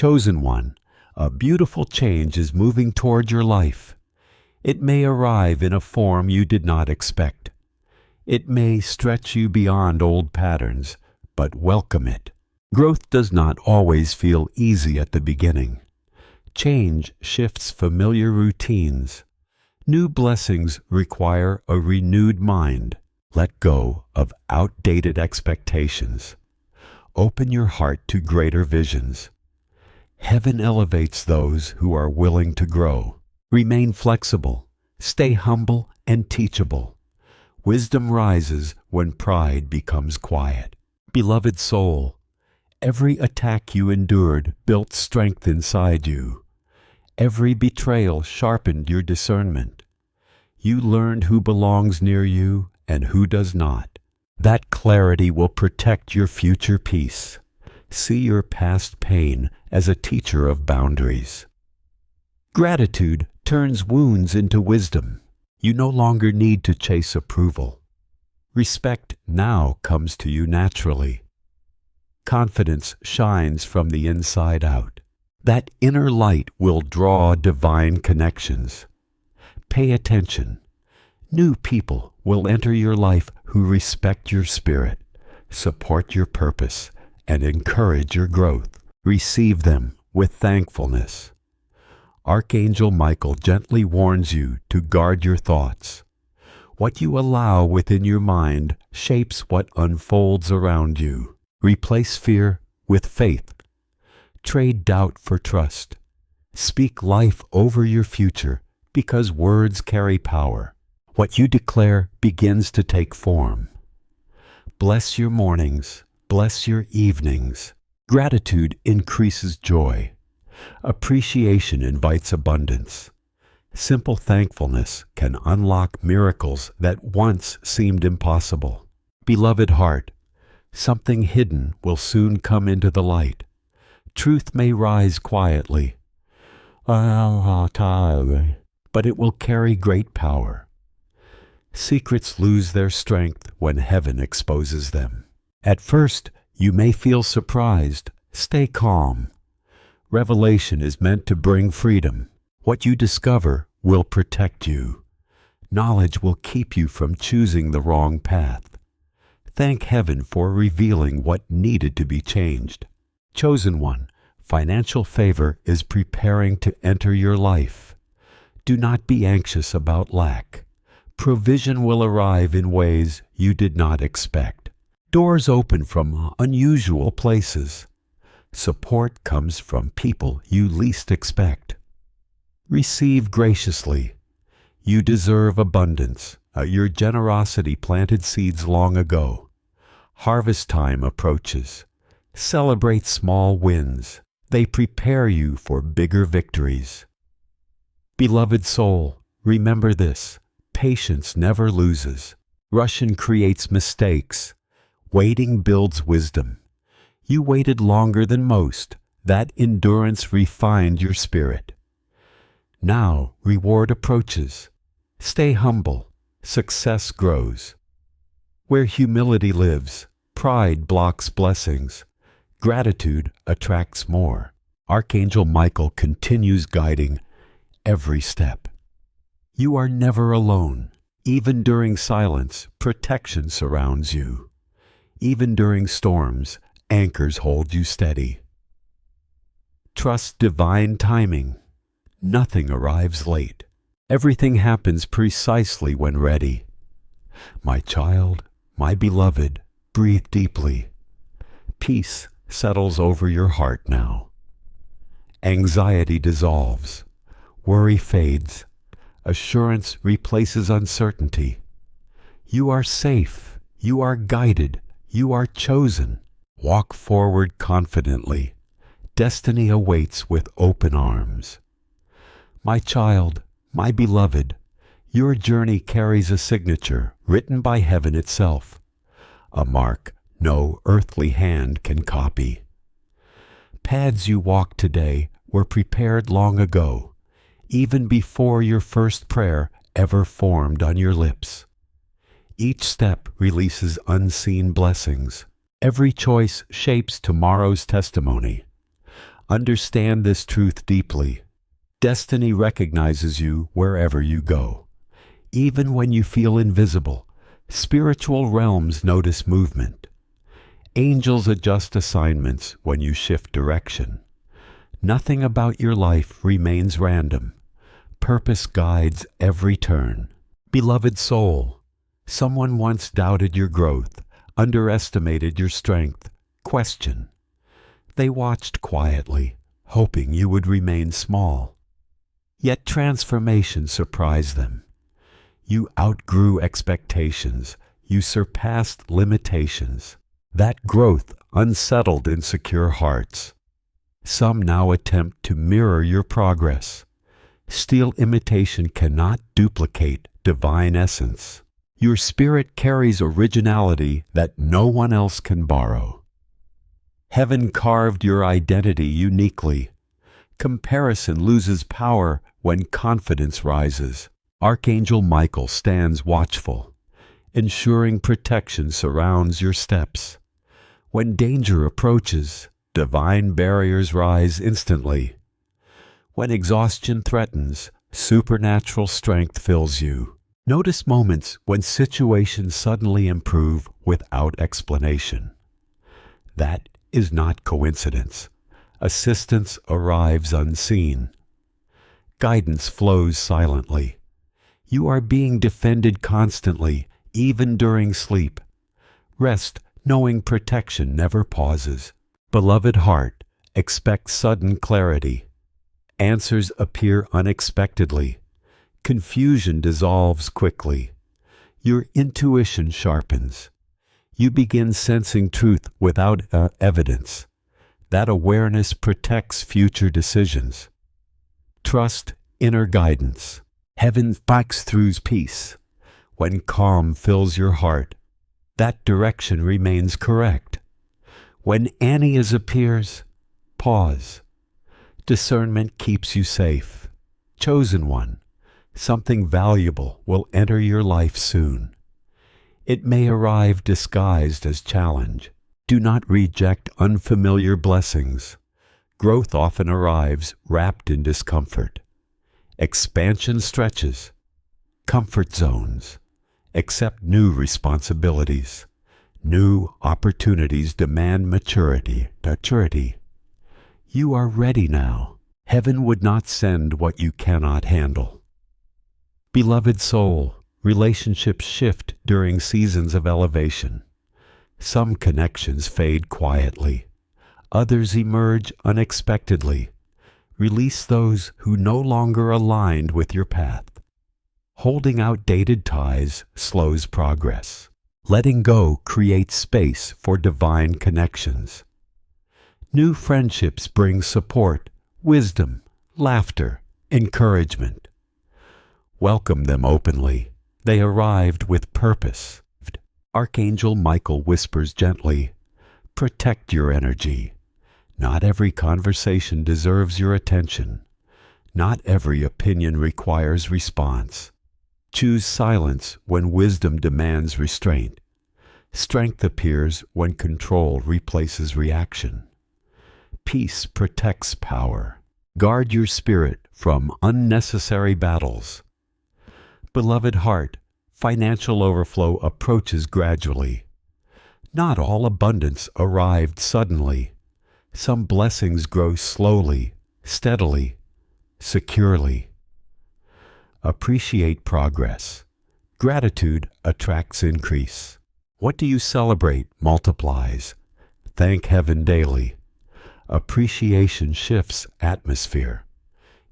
Chosen one, a beautiful change is moving toward your life. It may arrive in a form you did not expect. It may stretch you beyond old patterns, but welcome it. Growth does not always feel easy at the beginning. Change shifts familiar routines. New blessings require a renewed mind. Let go of outdated expectations. Open your heart to greater visions. Heaven elevates those who are willing to grow. Remain flexible. Stay humble and teachable. Wisdom rises when pride becomes quiet. Beloved soul, every attack you endured built strength inside you. Every betrayal sharpened your discernment. You learned who belongs near you and who does not. That clarity will protect your future peace. See your past pain as a teacher of boundaries. Gratitude turns wounds into wisdom. You no longer need to chase approval. Respect now comes to you naturally. Confidence shines from the inside out. That inner light will draw divine connections. Pay attention. New people will enter your life who respect your spirit, support your purpose, and encourage your growth. Receive them with thankfulness. Archangel Michael gently warns you to guard your thoughts. What you allow within your mind shapes what unfolds around you. Replace fear with faith. Trade doubt for trust. Speak life over your future because words carry power. What you declare begins to take form. Bless your mornings. Bless your evenings. Gratitude increases joy. Appreciation invites abundance. Simple thankfulness can unlock miracles that once seemed impossible. Beloved heart, something hidden will soon come into the light. Truth may rise quietly, but it will carry great power. Secrets lose their strength when heaven exposes them. At first, you may feel surprised. Stay calm. Revelation is meant to bring freedom. What you discover will protect you. Knowledge will keep you from choosing the wrong path. Thank heaven for revealing what needed to be changed. Chosen one, financial favor is preparing to enter your life. Do not be anxious about lack. Provision will arrive in ways you did not expect. Doors open from unusual places. Support comes from people you least expect. Receive graciously. You deserve abundance. Your generosity planted seeds long ago. Harvest time approaches. Celebrate small wins. They prepare you for bigger victories. Beloved soul, remember this. Patience never loses. Rushing creates mistakes. Waiting builds wisdom. You waited longer than most. That endurance refined your spirit. Now reward approaches. Stay humble. Success grows. Where humility lives, pride blocks blessings. Gratitude attracts more. Archangel Michael continues guiding every step. You are never alone. Even during silence, protection surrounds you. Even during storms, anchors hold you steady. Trust divine timing. Nothing arrives late. Everything happens precisely when ready. My child, my beloved, breathe deeply. Peace settles over your heart now. Anxiety dissolves. Worry fades. Assurance replaces uncertainty. You are safe. You are guided. You are chosen. Walk forward confidently. Destiny awaits with open arms. My child, my beloved, your journey carries a signature written by heaven itself, a mark no earthly hand can copy. Paths you walk today were prepared long ago, even before your first prayer ever formed on your lips. Each step releases unseen blessings. Every choice shapes tomorrow's testimony. Understand this truth deeply. Destiny recognizes you wherever you go. Even when you feel invisible, spiritual realms notice movement. Angels adjust assignments when you shift direction. Nothing about your life remains random. Purpose guides every turn. Beloved soul, someone once doubted your growth, underestimated your strength. Question. They watched quietly, hoping you would remain small. Yet transformation surprised them. You outgrew expectations. You surpassed limitations. That growth unsettled insecure hearts. Some now attempt to mirror your progress. Still, imitation cannot duplicate divine essence. Your spirit carries originality that no one else can borrow. Heaven carved your identity uniquely. Comparison loses power when confidence rises. Archangel Michael stands watchful, ensuring protection surrounds your steps. When danger approaches, divine barriers rise instantly. When exhaustion threatens, supernatural strength fills you. Notice moments when situations suddenly improve without explanation. That is not coincidence. Assistance arrives unseen. Guidance flows silently. You are being defended constantly, even during sleep. Rest, knowing protection never pauses. Beloved heart, expect sudden clarity. Answers appear unexpectedly. Confusion dissolves quickly. Your intuition sharpens. You begin sensing truth without evidence. That awareness protects future decisions. Trust inner guidance. Heaven breaks through peace. When calm fills your heart, that direction remains correct. When Ananias appears, pause. Discernment keeps you safe. Chosen one, something valuable will enter your life soon. It may arrive disguised as challenge. Do not reject unfamiliar blessings. Growth often arrives wrapped in discomfort. Expansion stretches. Comfort zones. Accept new responsibilities. New opportunities demand maturity. You are ready now. Heaven would not send what you cannot handle. Beloved soul, relationships shift during seasons of elevation. Some connections fade quietly. Others emerge unexpectedly. Release those who no longer aligned with your path. Holding outdated ties slows progress. Letting go creates space for divine connections. New friendships bring support, wisdom, laughter, encouragement. Welcome them openly. They arrived with purpose. Archangel Michael whispers gently, protect your energy. Not every conversation deserves your attention. Not every opinion requires response. Choose silence when wisdom demands restraint. Strength appears when control replaces reaction. Peace protects power. Guard your spirit from unnecessary battles. Beloved heart, financial overflow approaches gradually. Not all abundance arrived suddenly. Some blessings grow slowly, steadily, securely. Appreciate progress. Gratitude attracts increase. What do you celebrate multiplies. Thank heaven daily. Appreciation shifts atmosphere.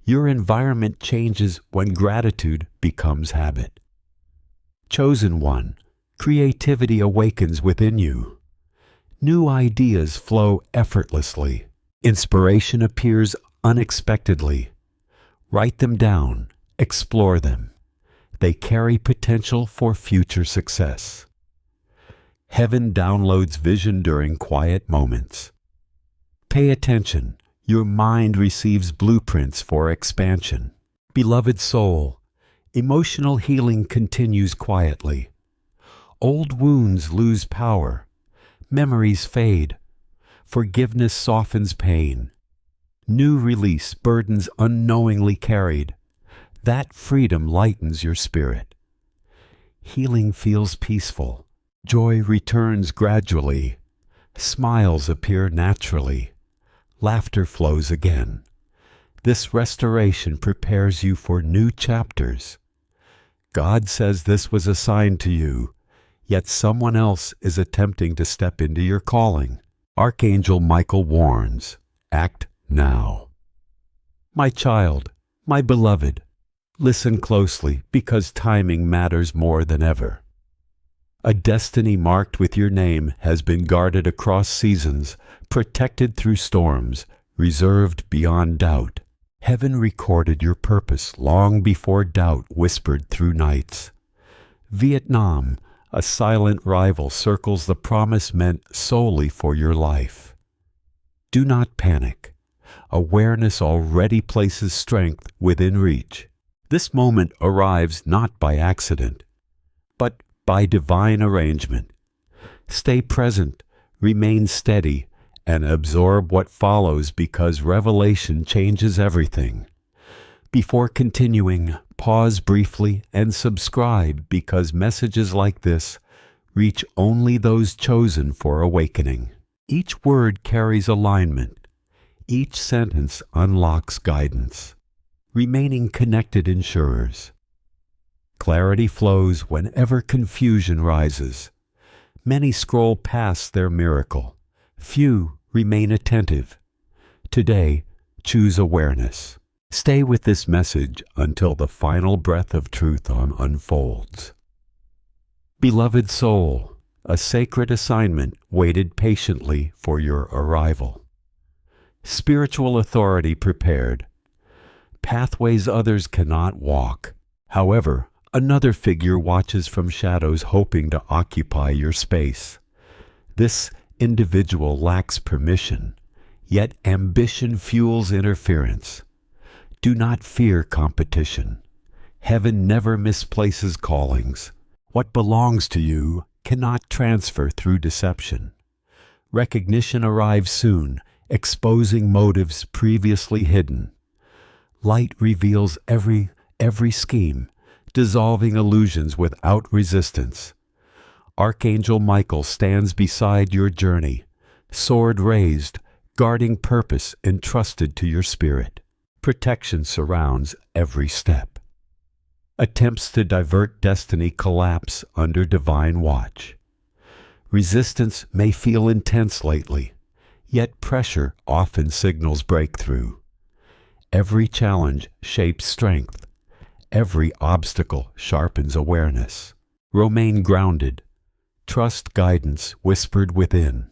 Your environment changes when gratitude becomes habit. Chosen one, creativity awakens within you. New ideas flow effortlessly. Inspiration appears unexpectedly. Write them down. Explore them. They carry potential for future success. Heaven downloads vision during quiet moments. Pay attention. Your mind receives blueprints for expansion. Beloved soul, emotional healing continues quietly. Old wounds lose power. Memories fade. Forgiveness softens pain. New release burdens unknowingly carried. That freedom lightens your spirit. Healing feels peaceful. Joy returns gradually. Smiles appear naturally. Laughter flows again. This restoration prepares you for new chapters. God says this was assigned to you, yet someone else is attempting to step into your calling. Archangel Michael warns, act now. My child, my beloved, listen closely because timing matters more than ever. A destiny marked with your name has been guarded across seasons, protected through storms, reserved beyond doubt. Heaven recorded your purpose long before doubt whispered through nights. Vietnam, a silent rival, circles the promise meant solely for your life. Do not panic. Awareness already places strength within reach. This moment arrives not by accident, but by divine arrangement. Stay present, remain steady, and absorb what follows because revelation changes everything. Before continuing, pause briefly and subscribe because messages like this reach only those chosen for awakening. Each word carries alignment. Each sentence unlocks guidance. Remaining connected ensures. Clarity flows whenever confusion rises. Many scroll past their miracle. Few remain attentive. Today, choose awareness. Stay with this message until the final breath of truth unfolds. Beloved soul, a sacred assignment waited patiently for your arrival. Spiritual authority prepared. Pathways others cannot walk. However, another figure watches from shadows hoping to occupy your space. This individual lacks permission, yet ambition fuels interference. Do not fear competition. Heaven never misplaces callings. What belongs to you cannot transfer through deception. Recognition arrives soon, exposing motives previously hidden. Light reveals every scheme, dissolving illusions without resistance. Archangel Michael stands beside your journey, sword raised, guarding purpose entrusted to your spirit. Protection surrounds every step. Attempts to divert destiny collapse under divine watch. Resistance may feel intense lately, yet pressure often signals breakthrough. Every challenge shapes strength. Every obstacle sharpens awareness. Remain grounded. Trust guidance whispered within.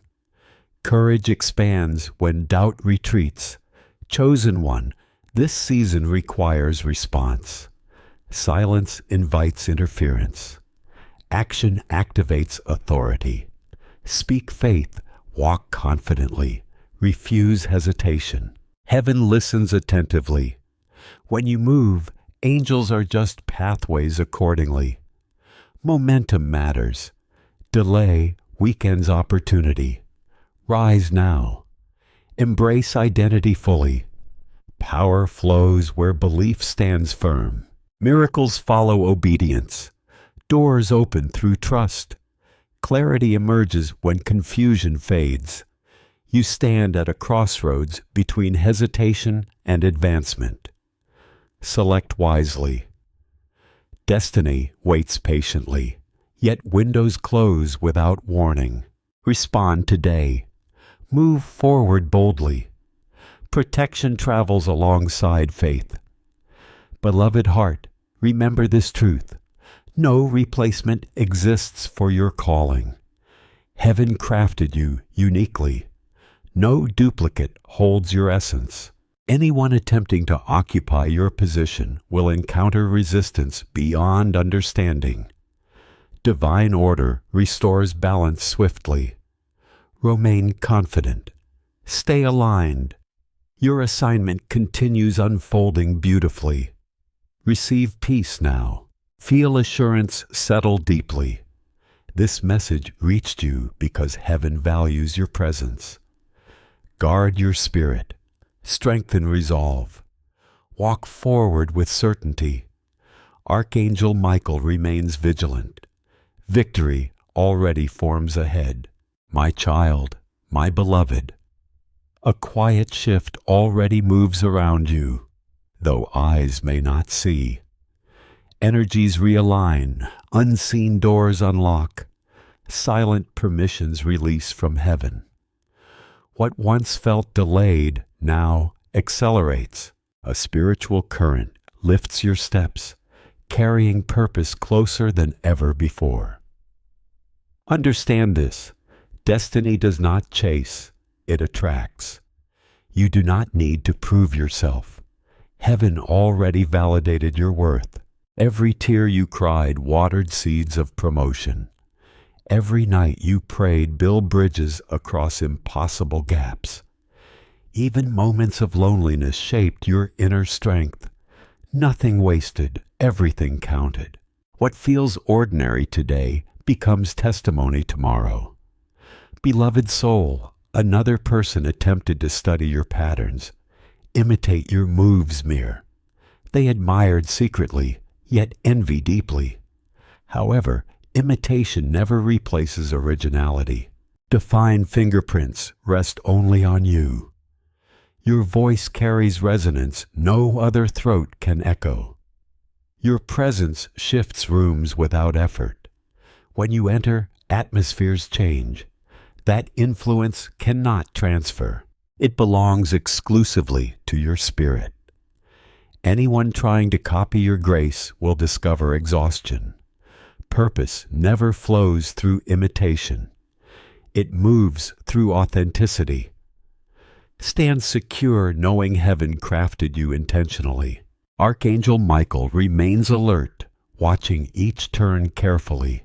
Courage expands when doubt retreats. Chosen one, this season requires response. Silence invites interference. Action activates authority. Speak faith, walk confidently, refuse hesitation. Heaven listens attentively. When you move, angels are just pathways accordingly. Momentum matters. Delay weakens opportunity. Rise now. Embrace identity fully. Power flows where belief stands firm. Miracles follow obedience. Doors open through trust. Clarity emerges when confusion fades. You stand at a crossroads between hesitation and advancement. Select wisely. Destiny waits patiently, yet windows close without warning. Respond today. Move forward boldly. Protection travels alongside faith. Beloved heart, remember this truth. No replacement exists for your calling. Heaven crafted you uniquely. No duplicate holds your essence. Anyone attempting to occupy your position will encounter resistance beyond understanding. Divine order restores balance swiftly. Remain confident. Stay aligned. Your assignment continues unfolding beautifully. Receive peace now. Feel assurance settle deeply. This message reached you because heaven values your presence. Guard your spirit. Strengthen resolve. Walk forward with certainty. Archangel Michael remains vigilant. Victory already forms ahead. My child, my beloved, a quiet shift already moves around you, though eyes may not see. Energies realign, unseen doors unlock, silent permissions release from heaven. What once felt delayed now accelerates. A spiritual current lifts your steps, carrying purpose closer than ever before. Understand this. Destiny does not chase, it attracts. You do not need to prove yourself. Heaven already validated your worth. Every tear you cried watered seeds of promotion. Every night you prayed built bridges across impossible gaps. Even moments of loneliness shaped your inner strength. Nothing wasted, everything counted. What feels ordinary today becomes testimony tomorrow. Beloved soul, another person attempted to study your patterns, imitate your moves mere. They admired secretly, yet envy deeply. However, imitation never replaces originality. Defined fingerprints rest only on you. Your voice carries resonance no other throat can echo. Your presence shifts rooms without effort. When you enter, atmospheres change. That influence cannot transfer. It belongs exclusively to your spirit. Anyone trying to copy your grace will discover exhaustion. Purpose never flows through imitation. It moves through authenticity. Stand secure knowing heaven crafted you intentionally. Archangel Michael remains alert, watching each turn carefully.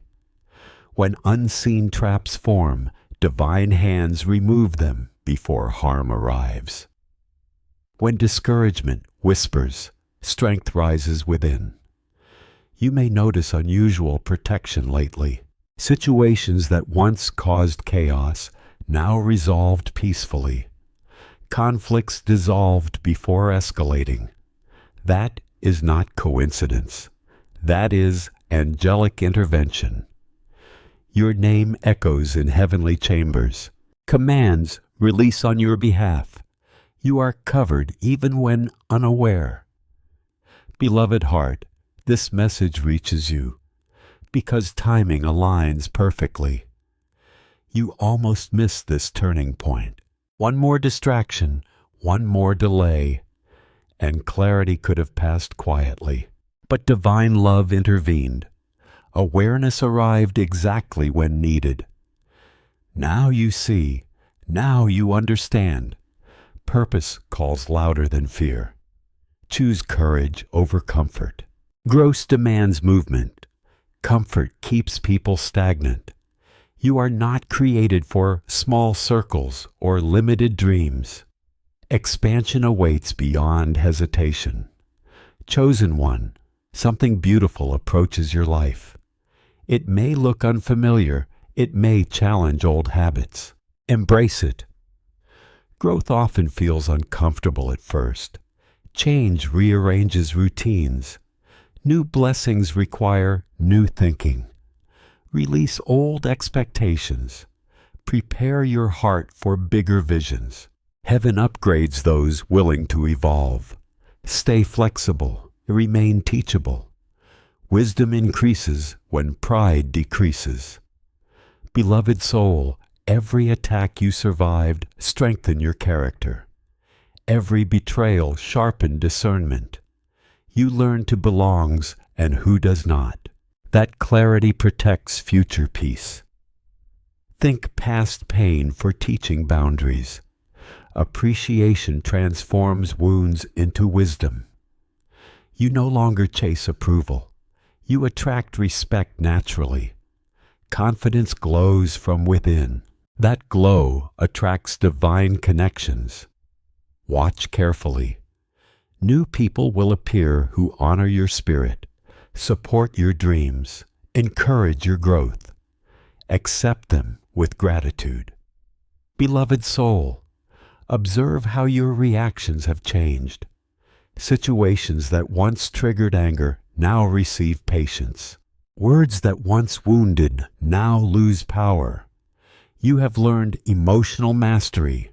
When unseen traps form, divine hands remove them before harm arrives. When discouragement whispers, strength rises within. You may notice unusual protection lately. Situations that once caused chaos, now resolved peacefully. Conflicts dissolved before escalating. That is not coincidence. That is angelic intervention. Your name echoes in heavenly chambers. Commands release on your behalf. You are covered even when unaware. Beloved heart, this message reaches you because timing aligns perfectly. You almost missed this turning point. One more distraction, one more delay, and clarity could have passed quietly. But divine love intervened. Awareness arrived exactly when needed. Now you see, now you understand. Purpose calls louder than fear. Choose courage over comfort. Growth demands movement. Comfort keeps people stagnant. You are not created for small circles or limited dreams. Expansion awaits beyond hesitation. Chosen one, something beautiful approaches your life. It may look unfamiliar. It may challenge old habits. Embrace it. Growth often feels uncomfortable at first. Change rearranges routines. New blessings require new thinking. Release old expectations. Prepare your heart for bigger visions. Heaven upgrades those willing to evolve. Stay flexible. Remain teachable. Wisdom increases when pride decreases. Beloved soul, every attack you survived strengthened your character. Every betrayal sharpened discernment. You learn to belongs and who does not. That clarity protects future peace. Think past pain for teaching boundaries. Appreciation transforms wounds into wisdom. You no longer chase approval. You attract respect naturally. Confidence glows from within. That glow attracts divine connections. Watch carefully. New people will appear who honor your spirit, support your dreams, encourage your growth. Accept them with gratitude. Beloved soul, Observe how your reactions have changed. Situations that once triggered anger now receive patience. Words that once wounded now lose power. You have learned emotional mastery.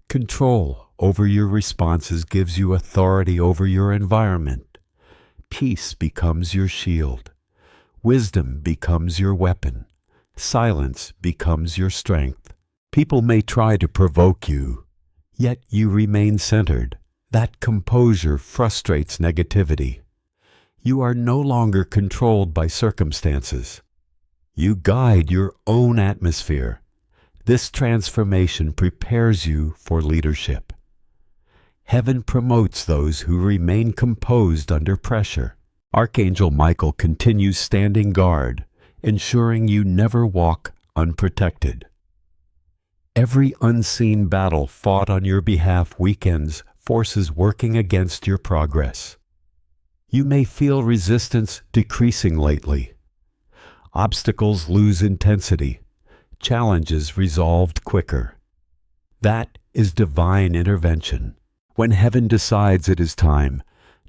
Control over your responses gives you authority over your environment. Peace becomes your shield. Wisdom becomes your weapon. Silence becomes your strength. People may try to provoke you, yet you remain centered. That composure frustrates negativity. You are no longer controlled by circumstances. You guide your own atmosphere. This transformation prepares you for leadership. Heaven promotes those who remain composed under pressure. Archangel Michael continues standing guard, ensuring you never walk unprotected. Every unseen battle fought on your behalf weakens forces working against your progress. You may feel resistance decreasing lately. Obstacles lose intensity. Challenges resolved quicker. That is divine intervention. When heaven decides it is time,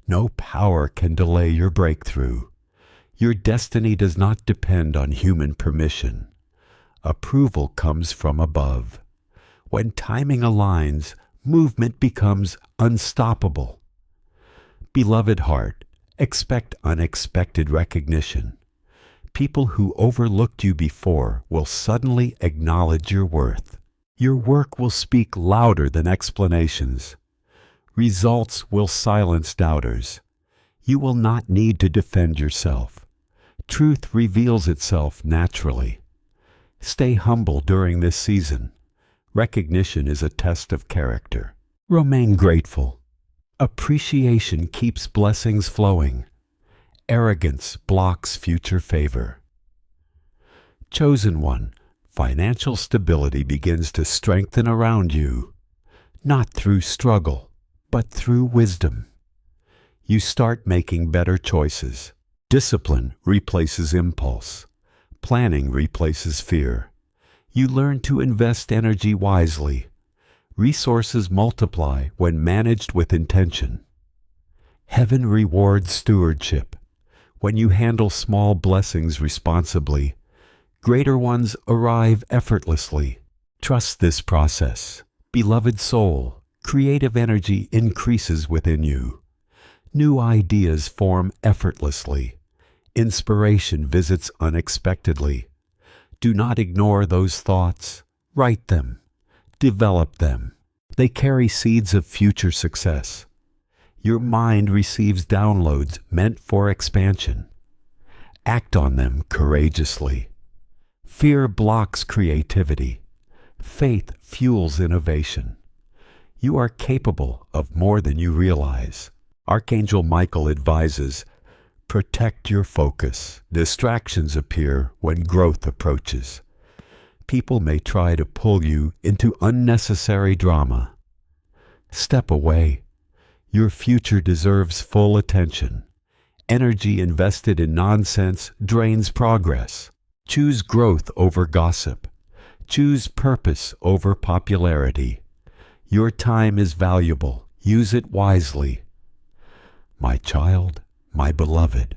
no power can delay your breakthrough. Your destiny does not depend on human permission. Approval comes from above. When timing aligns, movement becomes unstoppable. Beloved heart, expect unexpected recognition. People who overlooked you before will suddenly acknowledge your worth. Your work will speak louder than explanations. Results will silence doubters. You will not need to defend yourself. Truth reveals itself naturally. Stay humble during this season. Recognition is a test of character. Remain grateful. Appreciation keeps blessings flowing. Arrogance blocks future favor. Chosen one, financial stability begins to strengthen around you, not through struggle, but through wisdom. You start making better choices. Discipline replaces impulse. Planning replaces fear. You learn to invest energy wisely. Resources multiply when managed with intention. Heaven rewards stewardship. When you handle small blessings responsibly, greater ones arrive effortlessly. Trust this process. Beloved soul, creative energy increases within you. New ideas form effortlessly. Inspiration visits unexpectedly. Do not ignore those thoughts. Write them. Develop them. They carry seeds of future success. Your mind receives downloads meant for expansion. Act on them courageously. Fear blocks creativity. Faith fuels innovation. You are capable of more than you realize. Archangel Michael advises, protect your focus. Distractions appear when growth approaches. People may try to pull you into unnecessary drama. Step away. Your future deserves full attention. Energy invested in nonsense drains progress. Choose growth over gossip. Choose purpose over popularity. Your time is valuable. Use it wisely. My child, my beloved,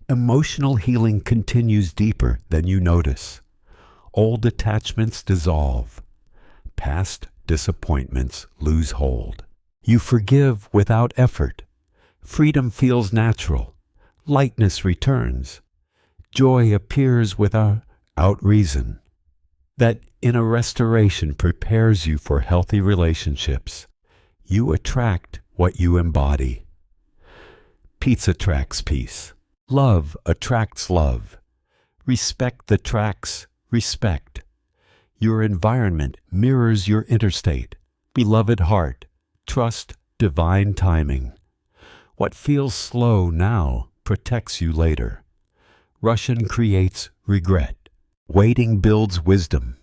emotional healing continues deeper than you notice. Old attachments dissolve. Past disappointments lose hold. You forgive without effort. Freedom feels natural. Lightness returns. Joy appears without reason. That inner restoration prepares you for healthy relationships. You attract what you embody. Peace attracts peace. Love attracts love. Respect attracts respect. Your environment mirrors your interstate. Beloved heart, trust divine timing. What feels slow now protects you later. Rushing creates regret. Waiting builds wisdom.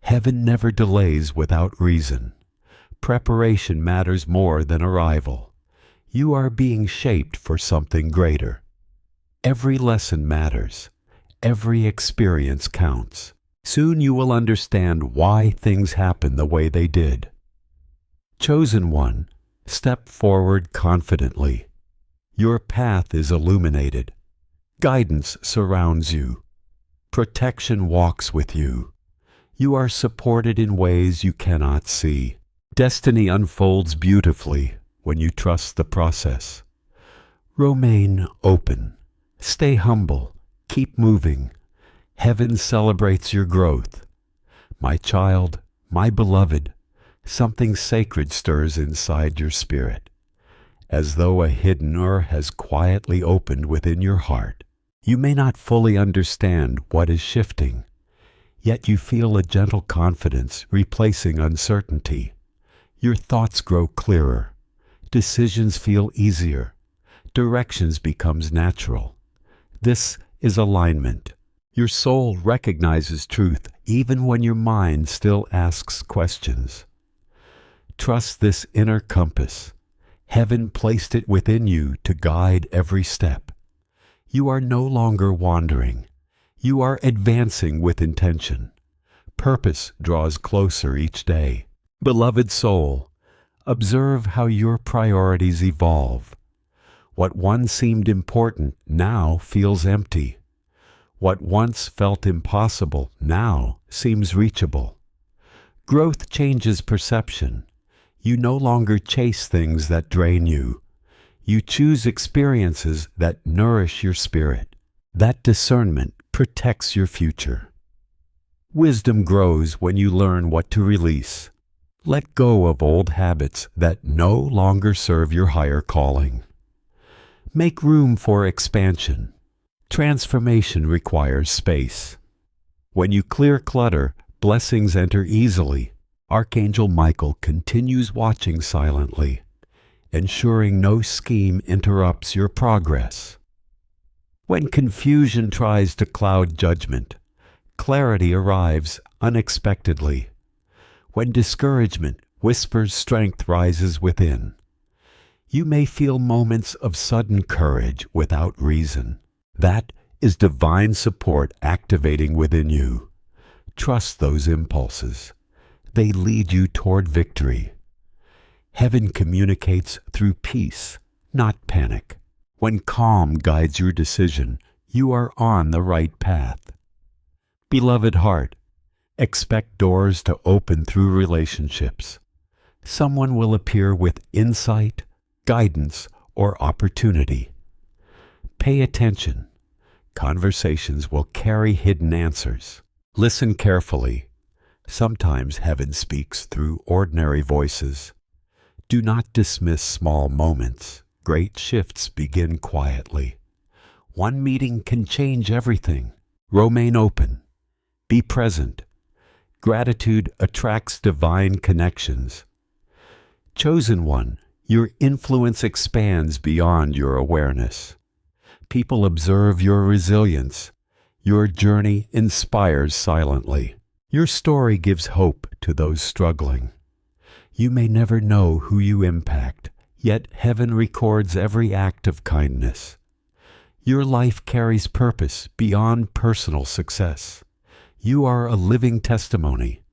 Heaven never delays without reason. Preparation matters more than arrival. You are being shaped for something greater. Every lesson matters. Every experience counts. Soon you will understand why things happen the way they did. Chosen one, step forward confidently. Your path is illuminated. Guidance surrounds you. Protection walks with you. You are supported in ways you cannot see. Destiny unfolds beautifully when you trust the process. Remain open. Stay humble. Keep moving. Heaven celebrates your growth. My child, my beloved, something sacred stirs inside your spirit, as though a hidden door has quietly opened within your heart. You may not fully understand what is shifting, yet you feel a gentle confidence replacing uncertainty. Your thoughts grow clearer. Decisions feel easier. Directions becomes natural. This is alignment. Your soul recognizes truth even when your mind still asks questions. Trust this inner compass. Heaven placed it within you to guide every step. You are no longer wandering. You are advancing with intention. Purpose draws closer each day. Beloved soul, observe how your priorities evolve. What once seemed important now feels empty. What once felt impossible now seems reachable. Growth changes perception. You no longer chase things that drain you. You choose experiences that nourish your spirit. That discernment protects your future. Wisdom grows when you learn what to release. Let go of old habits that no longer serve your higher calling. Make room for expansion. Transformation requires space. When you clear clutter, blessings enter easily. Archangel Michael continues watching silently, ensuring no scheme interrupts your progress. When confusion tries to cloud judgment, clarity arrives unexpectedly. When discouragement whispers, strength rises within. You may feel moments of sudden courage without reason. That is divine support activating within you. Trust those impulses. They lead you toward victory. Heaven communicates through peace, not panic. When calm guides your decision, you are on the right path. Beloved heart, expect doors to open through relationships. Someone will appear with insight, guidance, or opportunity. Pay attention. Conversations will carry hidden answers. Listen carefully. Sometimes heaven speaks through ordinary voices. Do not dismiss small moments. Great shifts begin quietly. One meeting can change everything. Remain open. Be present. Gratitude attracts divine connections. Chosen one, your influence expands beyond your awareness. People observe your resilience. Your journey inspires silently. Your story gives hope to those struggling. You may never know who you impact, yet heaven records every act of kindness. Your life carries purpose beyond personal success. You are a living testimony.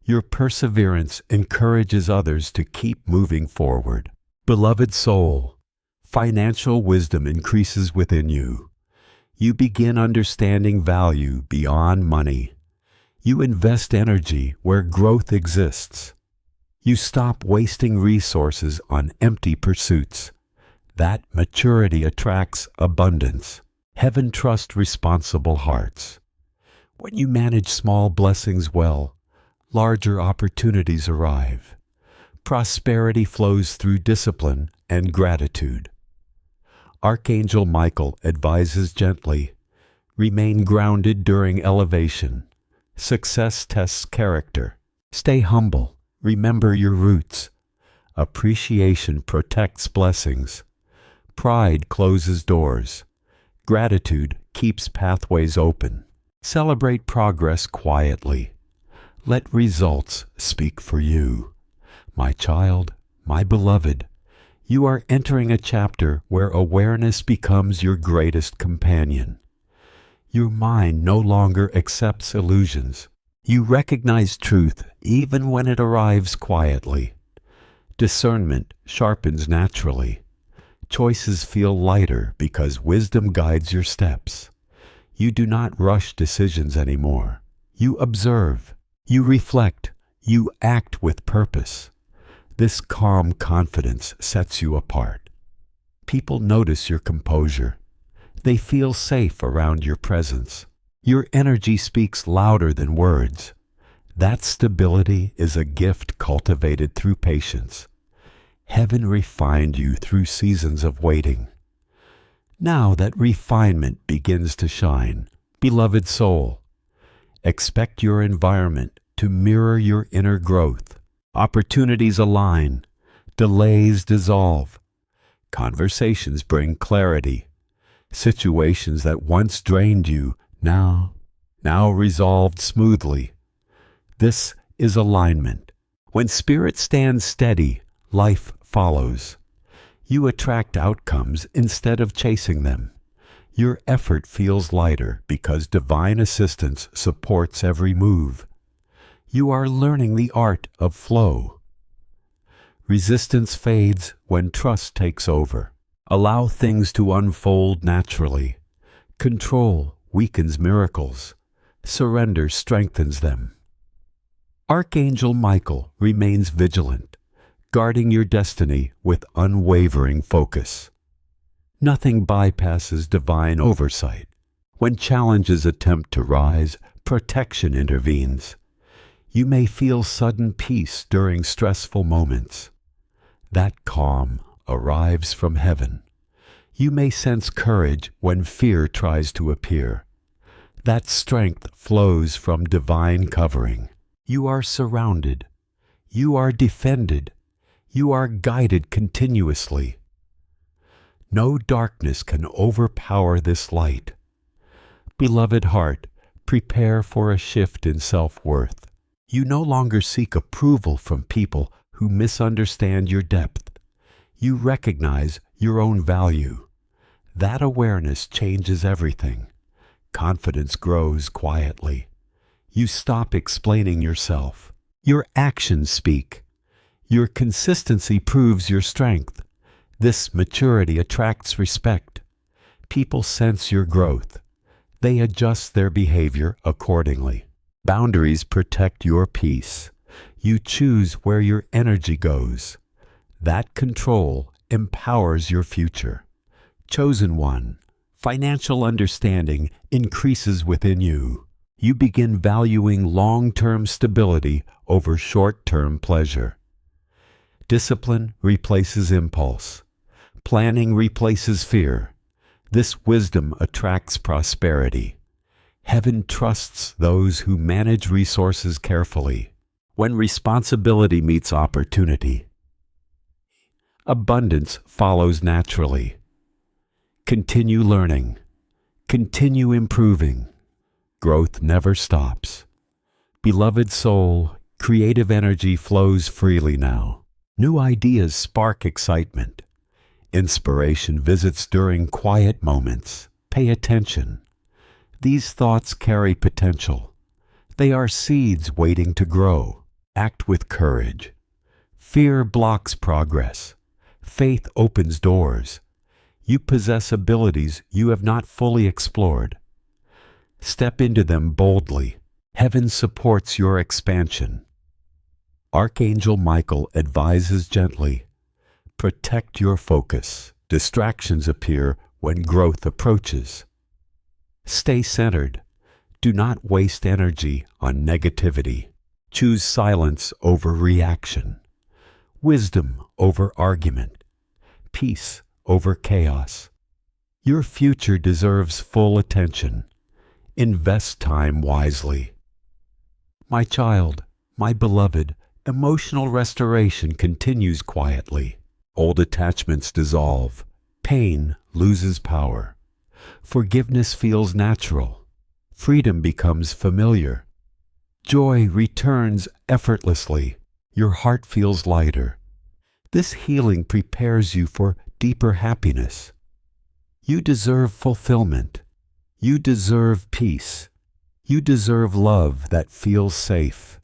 Your perseverance encourages others to keep moving forward. Beloved soul, financial wisdom increases within you. You begin understanding value beyond money. You invest energy where growth exists. You stop wasting resources on empty pursuits. That maturity attracts abundance. Heaven trusts responsible hearts. When you manage small blessings well, larger opportunities arrive. Prosperity flows through discipline and gratitude. Archangel Michael advises gently, remain grounded during elevation. Success tests character. Stay humble. Remember your roots. Appreciation protects blessings. Pride closes doors. Gratitude keeps pathways open. Celebrate progress quietly. Let results speak for you. My child, my beloved, you are entering a chapter where awareness becomes your greatest companion. Your mind no longer accepts illusions. You recognize truth even when it arrives quietly. Discernment sharpens naturally. Choices feel lighter because wisdom guides your steps. You do not rush decisions anymore. You observe. You reflect. You act with purpose. This calm confidence sets you apart. People notice your composure. They feel safe around your presence. Your energy speaks louder than words. That stability is a gift cultivated through patience. Heaven refined you through seasons of waiting. Now that refinement begins to shine, beloved soul, expect your environment to mirror your inner growth. Opportunities align, delays dissolve. Conversations bring clarity. Situations that once drained you now resolved smoothly. This is alignment. When spirit stands steady, life follows. You attract outcomes instead of chasing them. Your effort feels lighter because divine assistance supports every move. You are learning the art of flow. Resistance fades when trust takes over. Allow things to unfold naturally. Control weakens miracles. Surrender strengthens them. Archangel Michael remains vigilant, guarding your destiny with unwavering focus. Nothing bypasses divine oversight. When challenges attempt to rise, protection intervenes. You may feel sudden peace during stressful moments. That calm arrives from heaven. You may sense courage when fear tries to appear. That strength flows from divine covering. You are surrounded. You are defended. You are guided continuously. No darkness can overpower this light. Beloved heart, prepare for a shift in self-worth. You no longer seek approval from people who misunderstand your depth. You recognize your own value. That awareness changes everything. Confidence grows quietly. You stop explaining yourself. Your actions speak. Your consistency proves your strength. This maturity attracts respect. People sense your growth. They adjust their behavior accordingly. Boundaries protect your peace. You choose where your energy goes. That control empowers your future. Chosen one, financial understanding increases within you. You begin valuing long-term stability over short-term pleasure. Discipline replaces impulse. Planning replaces fear. This wisdom attracts prosperity. Heaven trusts those who manage resources carefully. When responsibility meets opportunity, abundance follows naturally. Continue learning. Continue improving. Growth never stops. Beloved soul, creative energy flows freely now. New ideas spark excitement. Inspiration visits during quiet moments. Pay attention. These thoughts carry potential. They are seeds waiting to grow. Act with courage. Fear blocks progress. Faith opens doors. You possess abilities you have not fully explored. Step into them boldly. Heaven supports your expansion. Archangel Michael advises gently. Protect your focus. Distractions appear when growth approaches. Stay centered. Do not waste energy on negativity. Choose silence over reaction. Wisdom over argument. Peace over chaos. Your future deserves full attention. Invest time wisely. My child, my beloved, emotional restoration continues quietly. Old attachments dissolve. Pain loses power. Forgiveness feels natural. Freedom becomes familiar. Joy returns effortlessly. Your heart feels lighter. This healing prepares you for deeper happiness. You deserve fulfillment. You deserve peace. You deserve love that feels safe.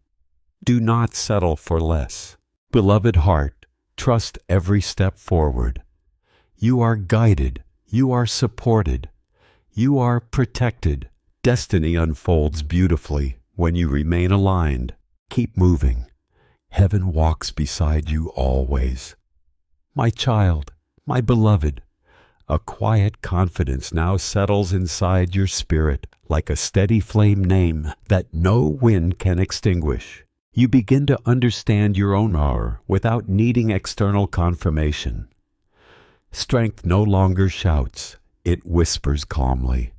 Do not settle for less. Beloved heart, trust every step forward. You are guided. You are supported. You are protected. Destiny unfolds beautifully when you remain aligned. Keep moving. Heaven walks beside you always. My child, my beloved, a quiet confidence now settles inside your spirit like a steady flame name that no wind can extinguish. You begin to understand your own power without needing external confirmation. Strength no longer shouts, it whispers calmly.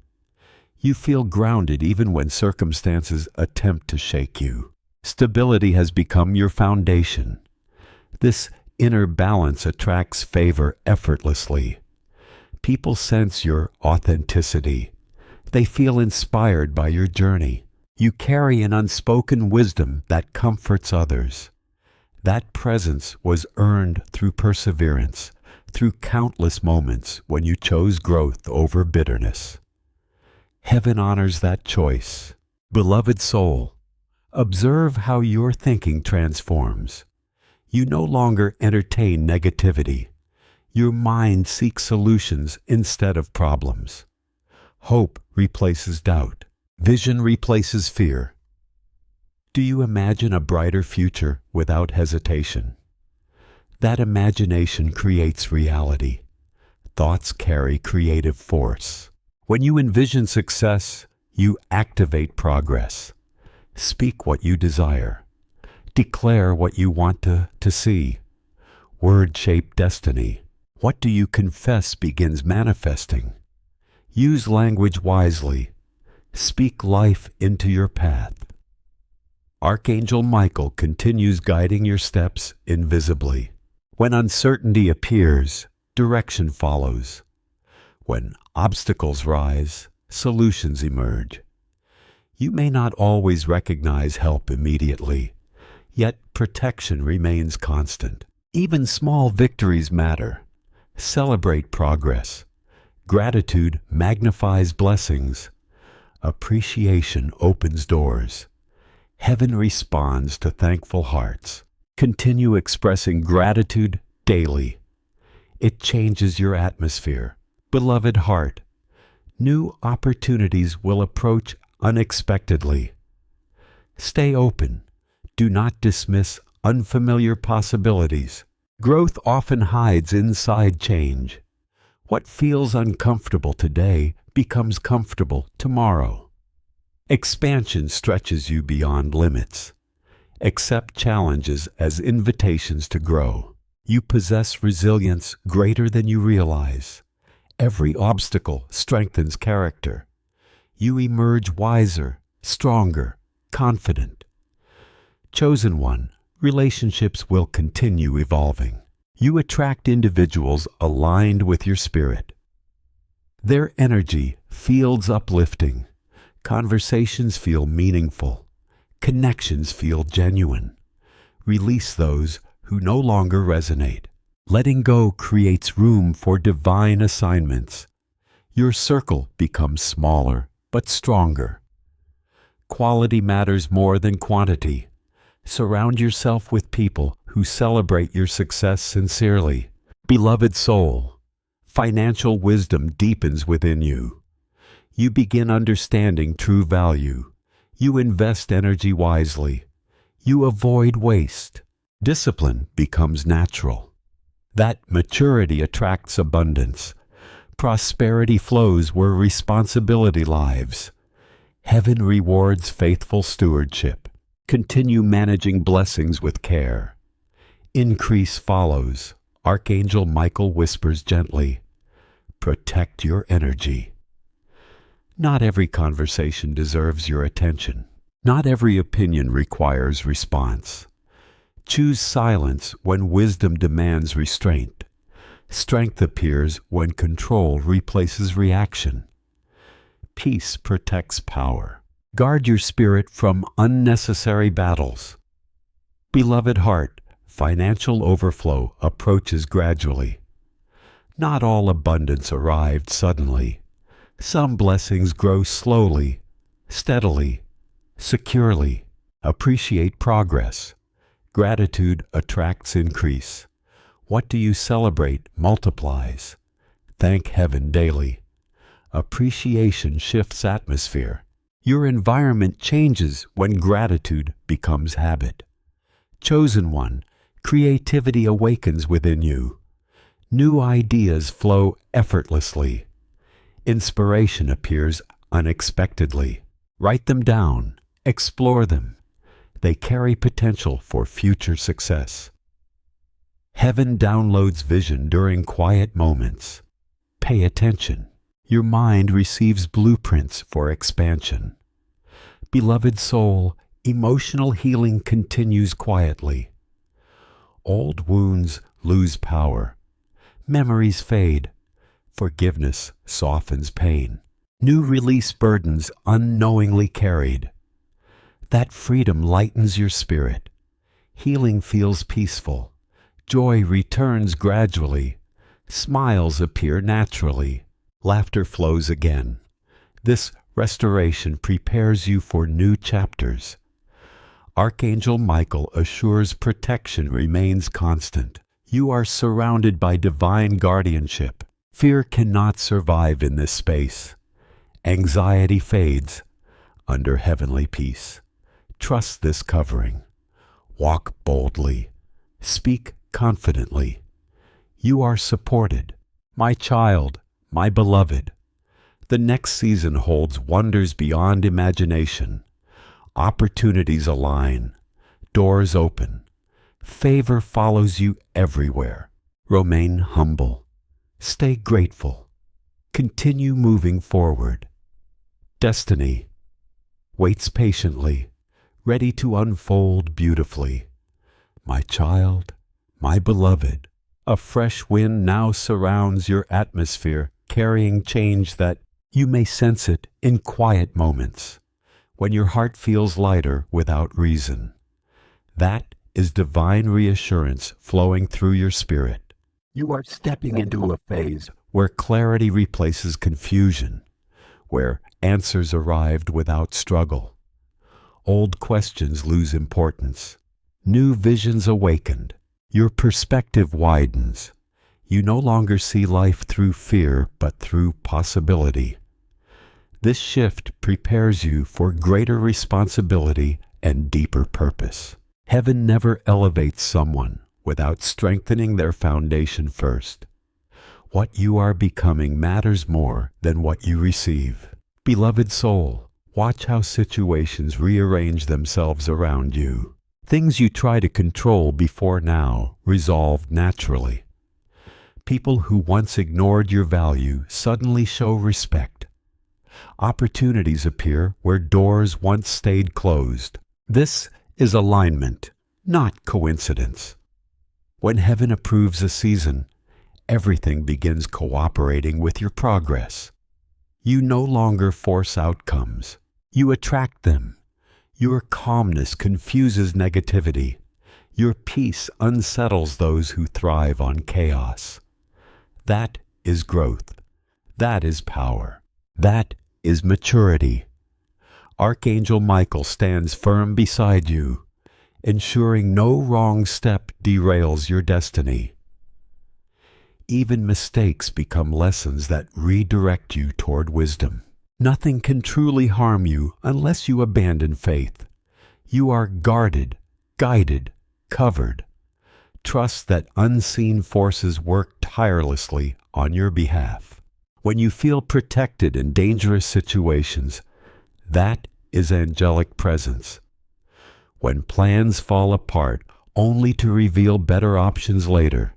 You feel grounded even when circumstances attempt to shake you. Stability has become your foundation. This inner balance attracts favor effortlessly. People sense your authenticity. They feel inspired by your journey. You carry an unspoken wisdom that comforts others. That presence was earned through perseverance, through countless moments when you chose growth over bitterness. Heaven honors that choice. Beloved soul, observe how your thinking transforms. You no longer entertain negativity. Your mind seeks solutions instead of problems. Hope replaces doubt. Vision replaces fear. Do you imagine a brighter future without hesitation? That imagination creates reality. Thoughts carry creative force. When you envision success, you activate progress. Speak what you desire. Declare what you want to see. Words shape destiny. What do you confess begins manifesting. Use language wisely. Speak life into your path. Archangel Michael continues guiding your steps invisibly. When uncertainty appears, direction follows. When obstacles rise, solutions emerge. You may not always recognize help immediately, yet protection remains constant. Even small victories matter. Celebrate progress. Gratitude magnifies blessings. Appreciation opens doors. Heaven responds to thankful hearts. Continue expressing gratitude daily. It changes your atmosphere. Beloved heart, new opportunities will approach unexpectedly. Stay open. Do not dismiss unfamiliar possibilities. Growth often hides inside change. What feels uncomfortable today becomes comfortable tomorrow. Expansion stretches you beyond limits. Accept challenges as invitations to grow. You possess resilience greater than you realize. Every obstacle strengthens character. You emerge wiser, stronger, confident. Chosen one, relationships will continue evolving. You attract individuals aligned with your spirit. Their energy feels uplifting. Conversations feel meaningful. Connections feel genuine. Release those who no longer resonate. Letting go creates room for divine assignments. Your circle becomes smaller but stronger. Quality matters more than quantity. Surround yourself with people who celebrate your success sincerely. Beloved soul, financial wisdom deepens within you. You begin understanding true value. You invest energy wisely. You avoid waste. Discipline becomes natural. That maturity attracts abundance. Prosperity flows where responsibility lives. Heaven rewards faithful stewardship. Continue managing blessings with care. Increase follows. Archangel Michael whispers gently, protect your energy. Not every conversation deserves your attention. Not every opinion requires response. Choose silence when wisdom demands restraint. Strength appears when control replaces reaction. Peace protects power. Guard your spirit from unnecessary battles. Beloved heart, financial overflow approaches gradually. Not all abundance arrived suddenly. Some blessings grow slowly, steadily, securely. Appreciate progress. Gratitude attracts increase. What do you celebrate multiplies. Thank heaven daily. Appreciation shifts atmosphere. Your environment changes when gratitude becomes habit. Chosen one, creativity awakens within you. New ideas flow effortlessly. Inspiration appears unexpectedly. Write them down. Explore them. They carry potential for future success. Heaven downloads vision during quiet moments. Pay attention. Your mind receives blueprints for expansion. Beloved soul, emotional healing continues quietly. Old wounds lose power. Memories fade. Forgiveness softens pain. New release burdens unknowingly carried. That freedom lightens your spirit. Healing feels peaceful. Joy returns gradually. Smiles appear naturally. Laughter flows again. This restoration prepares you for new chapters. Archangel Michael assures protection remains constant. You are surrounded by divine guardianship. Fear cannot survive in this space. Anxiety fades under heavenly peace. Trust this covering. Walk boldly. Speak confidently. You are supported. My child, my beloved. The next season holds wonders beyond imagination. Opportunities align. Doors open. Favor follows you everywhere. Remain humble. Stay grateful. Continue moving forward. Destiny waits patiently, ready to unfold beautifully. My child, my beloved, a fresh wind now surrounds your atmosphere, carrying change that you may sense it in quiet moments, when your heart feels lighter without reason. That is divine reassurance flowing through your spirit. You are stepping into a phase where clarity replaces confusion, where answers arrived without struggle. Old questions lose importance. New visions awakened. Your perspective widens. You no longer see life through fear, but through possibility. This shift prepares you for greater responsibility and deeper purpose. Heaven never elevates someone without strengthening their foundation first. What you are becoming matters more than what you receive. Beloved soul, watch how situations rearrange themselves around you. Things you try to control before now resolve naturally. People who once ignored your value suddenly show respect. Opportunities appear where doors once stayed closed. This is alignment, not coincidence. When heaven approves a season, everything begins cooperating with your progress. You no longer force outcomes. You attract them. Your calmness confuses negativity. Your peace unsettles those who thrive on chaos. That is growth. That is power. That is maturity. Archangel Michael stands firm beside you, ensuring no wrong step derails your destiny. Even mistakes become lessons that redirect you toward wisdom. Nothing can truly harm you unless you abandon faith. You are guarded, guided, covered. Trust that unseen forces work tirelessly on your behalf. When you feel protected in dangerous situations, that is angelic presence. When plans fall apart only to reveal better options later,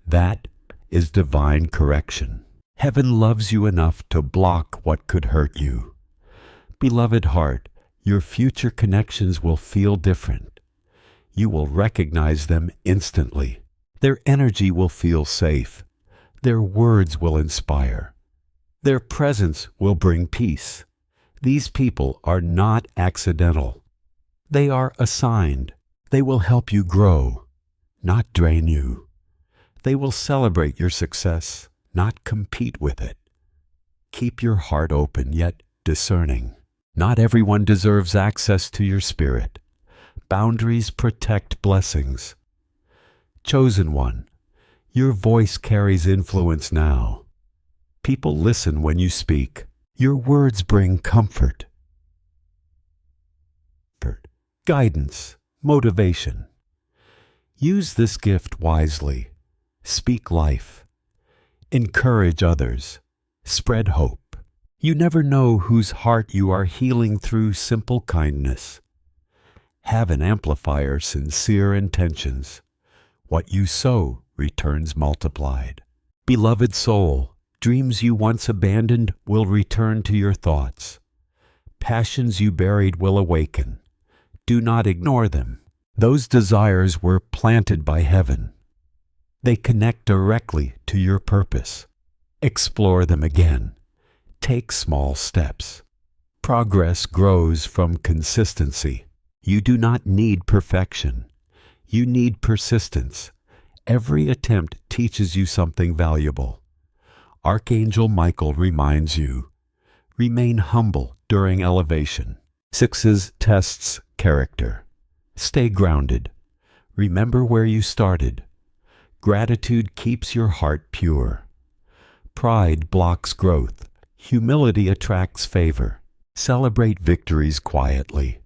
that is divine correction. Heaven loves you enough to block what could hurt you. Beloved heart, your future connections will feel different. You will recognize them instantly. Their energy will feel safe. Their words will inspire. Their presence will bring peace. These people are not accidental. They are assigned. They will help you grow, not drain you. They will celebrate your success, not compete with it. Keep your heart open yet discerning. Not everyone deserves access to your spirit. Boundaries protect blessings. Chosen one, Your voice carries influence now. People listen when you speak. Your words bring comfort, guidance, motivation. Use this gift wisely. Speak life. Encourage others. Spread hope. You never know whose heart you are healing through simple kindness. Have an amplifier sincere intentions. What you sow returns multiplied. Beloved soul, dreams you once abandoned will return to your thoughts. Passions you buried will awaken. Do not ignore them. Those desires were planted by heaven. They connect directly to your purpose. Explore them again. Take small steps. Progress grows from consistency. You do not need perfection. You need persistence. Every attempt teaches you something valuable. Archangel Michael reminds you, remain humble during elevation. 6 tests character. Stay grounded. Remember where you started. Gratitude keeps your heart pure. Pride blocks growth. Humility attracts favor. Celebrate victories quietly.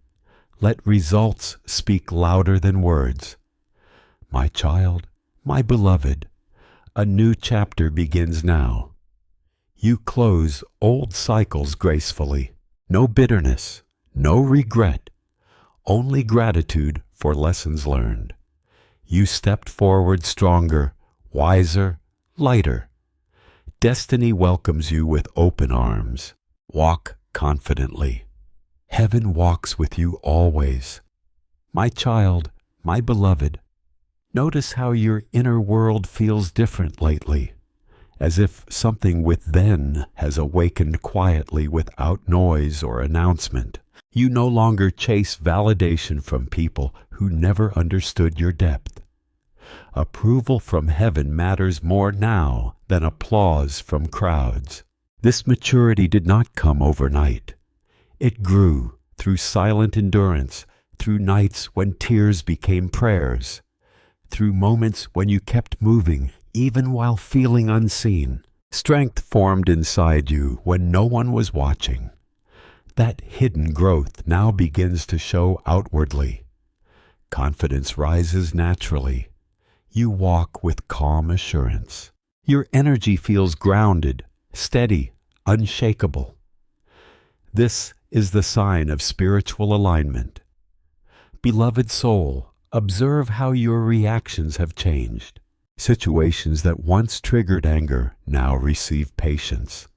Let results speak louder than words. My child, my beloved, a new chapter begins now. You close old cycles gracefully. No bitterness, no regret, only gratitude for lessons learned. You stepped forward stronger, wiser, lighter. Destiny welcomes you with open arms. Walk confidently. Heaven walks with you always. My child, my beloved, notice how your inner world feels different lately, as if something within has awakened quietly without noise or announcement. You no longer chase validation from people who never understood your depth. Approval from heaven matters more now than applause from crowds. This maturity did not come overnight. It grew through silent endurance, through nights when tears became prayers, through moments when you kept moving even while feeling unseen. Strength formed inside you when no one was watching. That hidden growth now begins to show outwardly. Confidence rises naturally. You walk with calm assurance. Your energy feels grounded, steady, unshakable. This is the sign of spiritual alignment. Beloved soul, observe how your reactions have changed. Situations that once triggered anger now receive patience.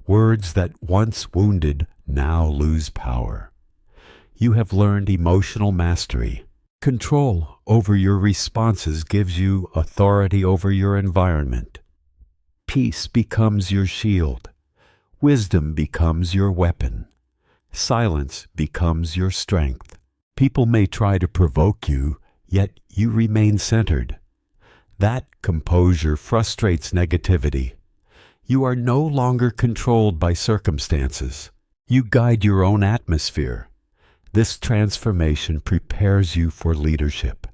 Words that once wounded now lose power. You have learned emotional mastery. Control over your responses gives you authority over your environment. Peace becomes your shield. Wisdom becomes your weapon. Silence becomes your strength. People may try to provoke you, yet you remain centered. That composure frustrates negativity. You are no longer controlled by circumstances. You guide your own atmosphere. This transformation prepares you for leadership.